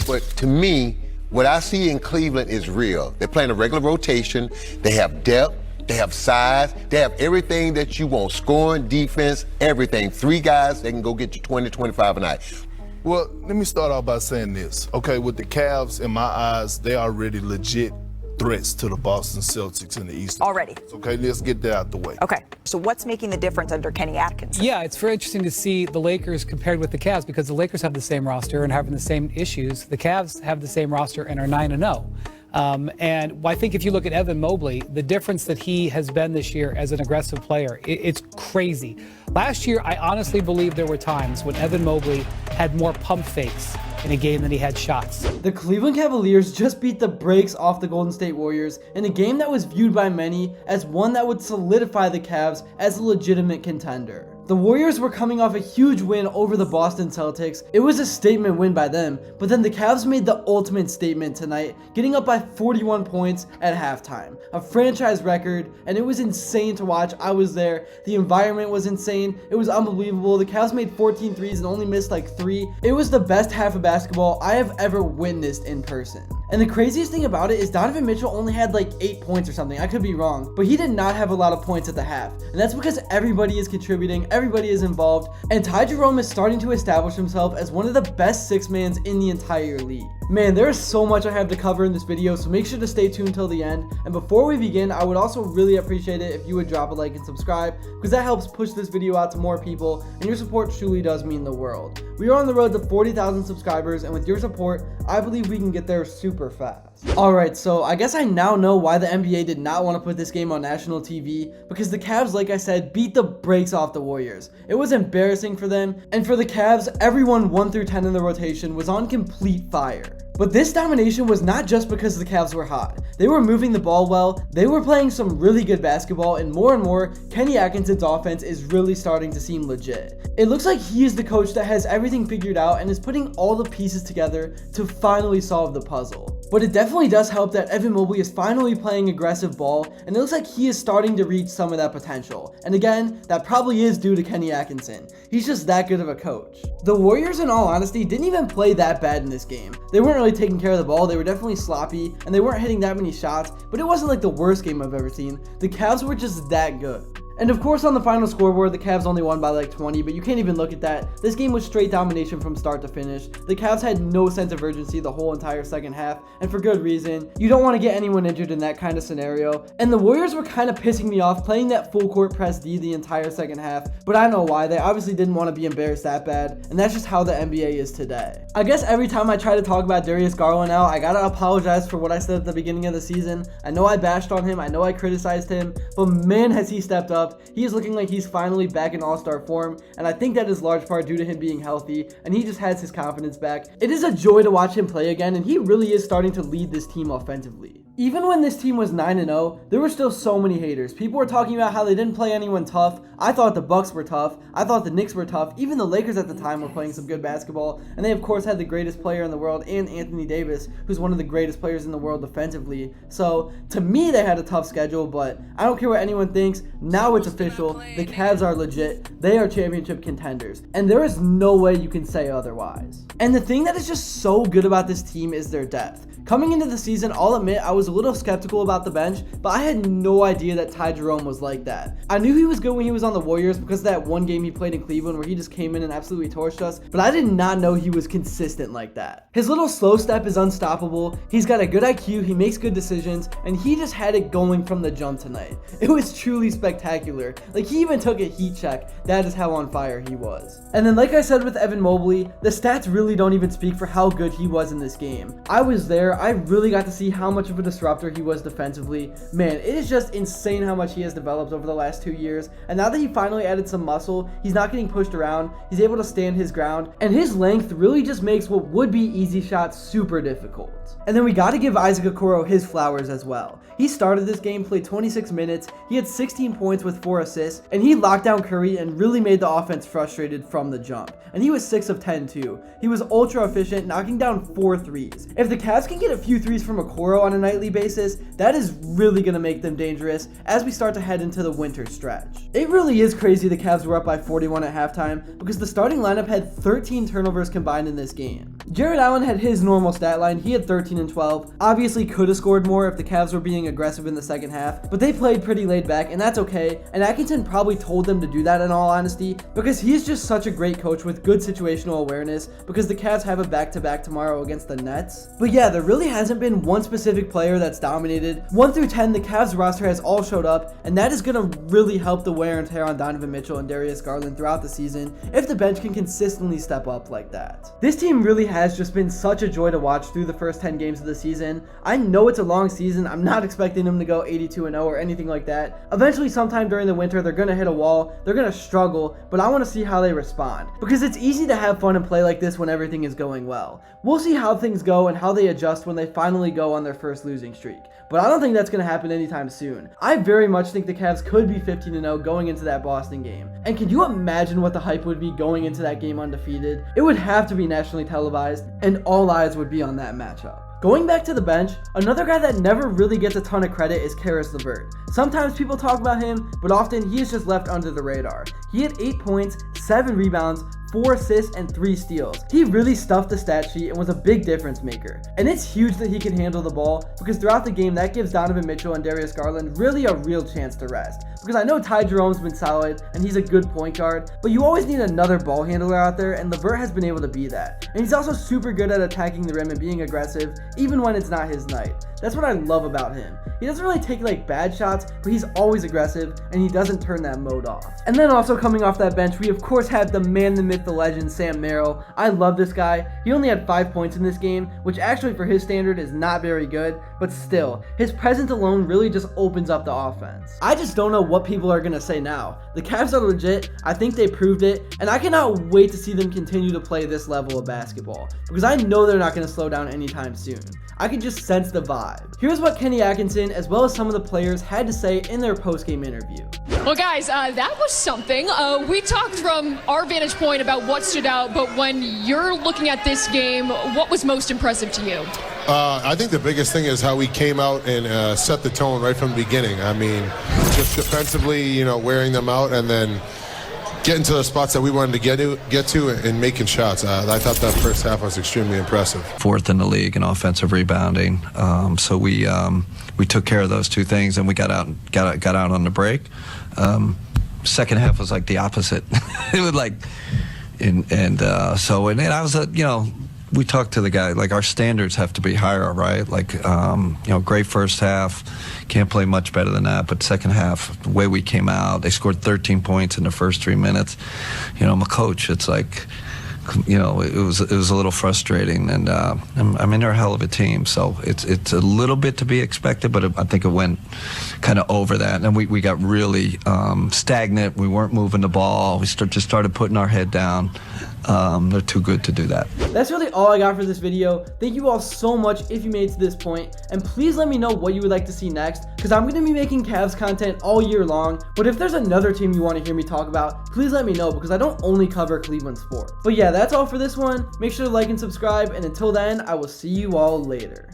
But to me, what I see in Cleveland is real. They're playing a regular rotation. They have depth. They have size. They have everything that you want. Scoring, defense, everything. 3 guys, they can go get you 20, 25 a night. Well, let me start off by saying this. Okay, with the Cavs, in my eyes, they are already legit threats to the Boston Celtics in the East. Already. Okay, let's get that out the way. Okay. So what's making the difference under Kenny Atkinson? Yeah, it's very interesting to see the Lakers compared with the Cavs because the Lakers have the same roster and having the same issues. The Cavs have the same roster and are 9-0. And I think if you look at Evan Mobley, the difference that he has been this year as an aggressive player, it's crazy. Last year, I honestly believe there were times when Evan Mobley had more pump fakes in a game than he had shots. The Cleveland Cavaliers just beat the brakes off the Golden State Warriors in a game that was viewed by many as one that would solidify the Cavs as a legitimate contender. The Warriors were coming off a huge win over the Boston Celtics. It was a statement win by them, but then the Cavs made the ultimate statement tonight, getting up by 41 points at halftime. A franchise record, and it was insane to watch. I was there. The environment was insane. It was unbelievable. The Cavs made 14 threes and only missed like 3. It was the best half of basketball I have ever witnessed in person. And the craziest thing about it is Donovan Mitchell only had like 8 points or something. I could be wrong, but he did not have a lot of points at the half. And that's because everybody is contributing, everybody is involved, and Jerome is starting to establish himself as one of the best 6-mans in the entire league. Man, there is so much I have to cover in this video, so make sure to stay tuned till the end. And before we begin, I would also really appreciate it if you would drop a like and subscribe, because that helps push this video out to more people, and your support truly does mean the world. We are on the road to 40,000 subscribers, and with your support, I believe we can get there super fast. Alright, so I guess I now know why the NBA did not want to put this game on national TV, because the Cavs, like I said, beat the brakes off the Warriors. It was embarrassing for them, and for the Cavs, everyone 1 through 10 in the rotation was on complete fire. But this domination was not just because the Cavs were hot. They were moving the ball well, they were playing some really good basketball, and more, Kenny Atkinson's offense is really starting to seem legit. It looks like he is the coach that has everything figured out and is putting all the pieces together to finally solve the puzzle. But it definitely does help that Evan Mobley is finally playing aggressive ball, and it looks like he is starting to reach some of that potential. And again, that probably is due to Kenny Atkinson. He's just that good of a coach. The Warriors, in all honesty, didn't even play that bad in this game. They weren't really taking care of the ball, they were definitely sloppy, and they weren't hitting that many shots, but it wasn't like the worst game I've ever seen. The Cavs were just that good. And of course, on the final scoreboard, the Cavs only won by like 20, but you can't even look at that. This game was straight domination from start to finish. The Cavs had no sense of urgency the whole entire second half, and for good reason. You don't want to get anyone injured in that kind of scenario. And the Warriors were kind of pissing me off playing that full court press D the entire second half, but I know why. They obviously didn't want to be embarrassed that bad, and that's just how the NBA is today. I guess every time I try to talk about Darius Garland now, I gotta apologize for what I said at the beginning of the season. I know I bashed on him, I know I criticized him, but man has he stepped up. He is looking like he's finally back in all-star form, and I think that is large part due to him being healthy, and he just has his confidence back. It is a joy to watch him play again, and he really is starting to lead this team offensively. Even when this team was 9-0, there were still so many haters. People were talking about how they didn't play anyone tough. I thought the Bucks were tough. I thought the Knicks were tough. Even the Lakers at the time were playing some good basketball. And they, of course, had the greatest player in the world and Anthony Davis, who's one of the greatest players in the world defensively. So, to me, they had a tough schedule, but I don't care what anyone thinks. Now it's official. The Cavs are legit. They are championship contenders. And there is no way you can say otherwise. And the thing that is just so good about this team is their depth. Coming into the season, I'll admit I was a little skeptical about the bench, but I had no idea that Jerome was like that. I knew he was good when he was on the Warriors because of that one game he played in Cleveland where he just came in and absolutely torched us, but I did not know he was consistent like that. His little slow step is unstoppable, he's got a good IQ, he makes good decisions, and he just had it going from the jump tonight. It was truly spectacular. Like, he even took a heat check. That is how on fire he was. And then, like I said with Evan Mobley, the stats really don't even speak for how good he was in this game. I was there. I really got to see how much of a disruptor he was defensively. Man, it is just insane how much he has developed over the last 2 years. And now that he finally added some muscle, he's not getting pushed around. He's able to stand his ground. And his length really just makes what would be easy shots super difficult. And then we got to give Isaac Okoro his flowers as well. He started this game, played 26 minutes, he had 16 points with 4 assists, and he locked down Curry and really made the offense frustrated from the jump. And he was 6 of 10 too. He was ultra efficient, knocking down 4 threes. If the Cavs can get a few threes from Okoro on a nightly basis, that is really going to make them dangerous as we start to head into the winter stretch. It really is crazy the Cavs were up by 41 at halftime because the starting lineup had 13 turnovers combined in this game. Jarrett Allen had his normal stat line. He had 13 and 12. Obviously could have scored more if the Cavs were being aggressive in the second half, but they played pretty laid back, and that's okay. And Atkinson probably told them to do that in all honesty, because he's just such a great coach with good situational awareness, because the Cavs have a back-to-back tomorrow against the Nets. But yeah, there really hasn't been one specific player that's dominated. 1 through 10, the Cavs roster has all showed up, and that is going to really help the wear and tear on Donovan Mitchell and Darius Garland throughout the season if the bench can consistently step up like that. This team really has just been such a joy to watch through the first 10 games of the season. I know it's a long season. I'm not expecting them to go 82-0 or anything like that. Eventually, sometime during the winter, they're going to hit a wall. They're going to struggle, but I want to see how they respond, because it's easy to have fun and play like this when everything is going well. We'll see how things go and how they adjust when they finally go on their first losing streak, but I don't think that's going to happen anytime soon. I very much think the Cavs could be 15-0 going into that Boston game. And can you imagine what the hype would be going into that game undefeated? It would have to be nationally televised, and all eyes would be on that matchup. Going back to the bench, another guy that never really gets a ton of credit is Caris Levert. Sometimes people talk about him, but often he is just left under the radar. He had 8 points, 7 rebounds, 4 assists, and 3 steals. He really stuffed the stat sheet and was a big difference maker. And it's huge that he can handle the ball, because throughout the game that gives Donovan Mitchell and Darius Garland really a real chance to rest. Because I know Jerome's been solid and he's a good point guard, but you always need another ball handler out there, and Levert has been able to be that. And he's also super good at attacking the rim and being aggressive, even when it's not his night. That's what I love about him. He doesn't really take like bad shots, but he's always aggressive and he doesn't turn that mode off. And then also coming off that bench, we of course have the man, the myth, the legend, Sam Merrill. I love this guy. He only had 5 points in this game, which actually for his standard is not very good, but still, his presence alone really just opens up the offense. I just don't know what people are gonna say now. The Cavs are legit, I think they proved it, and I cannot wait to see them continue to play this level of basketball, because I know they're not gonna slow down anytime soon. I can just sense the vibe. Here's what Kenny Atkinson, as well as some of the players, had to say in their post-game interview. Well, guys, that was something. We talked from our vantage point about what stood out, but when you're looking at this game, what was most impressive to you? I think the biggest thing is how we came out and set the tone right from the beginning. I mean, just defensively, wearing them out, and then getting to the spots that we wanted to get to and making shots. I thought that first half was extremely impressive. 4th in the league in offensive rebounding. So we took care of those 2 things, and we got out on the break. Second half was like the opposite. It was like, and I was we talked to the guy, like our standards have to be higher, right? Like, great first half, can't play much better than that. But second half, the way we came out, they scored 13 points in the first 3 minutes. I'm a coach. It's like, it was a little frustrating, and I mean they're a hell of a team, so it's a little bit to be expected, but I think it went kind of over that, and we got really stagnant. We weren't moving the ball. We just started putting our head down. They're too good to do that. That's really all I got for this video. Thank you all so much if you made it to this point, and please let me know what you would like to see next, because I'm going to be making Cavs content all year long. But if there's another team you want to hear me talk about, please let me know, because I don't only cover Cleveland sports. But yeah, that's all for this one. Make sure to like and subscribe, and until then, I will see you all later.